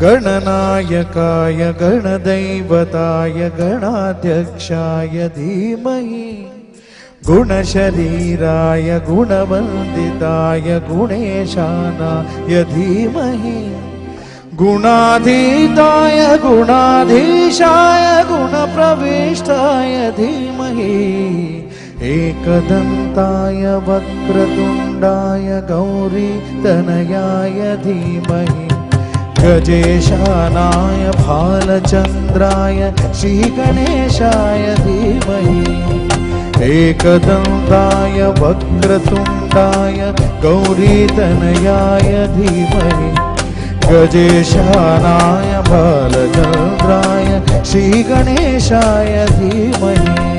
गणनायकाय गणदैवताय गणाध्यक्षाय धीमहि गुणशरीराय गुणवन्दिताय गुणेशानाय धीमहि गुणाधीताय गुणाधीशाय गुणप्रविष्टाय धीमहि एकदन्ताय वक्रतुण्डाय गौरीतनयाय धीमहि गजेशानाय भालचन्द्राय श्रीगणेशाय धीमहि एकदन्ताय वक्रतुण्डाय गौरीतनयाय धीमहि गजेशानाय भालचन्द्राय श्रीगणेशाय धीमहि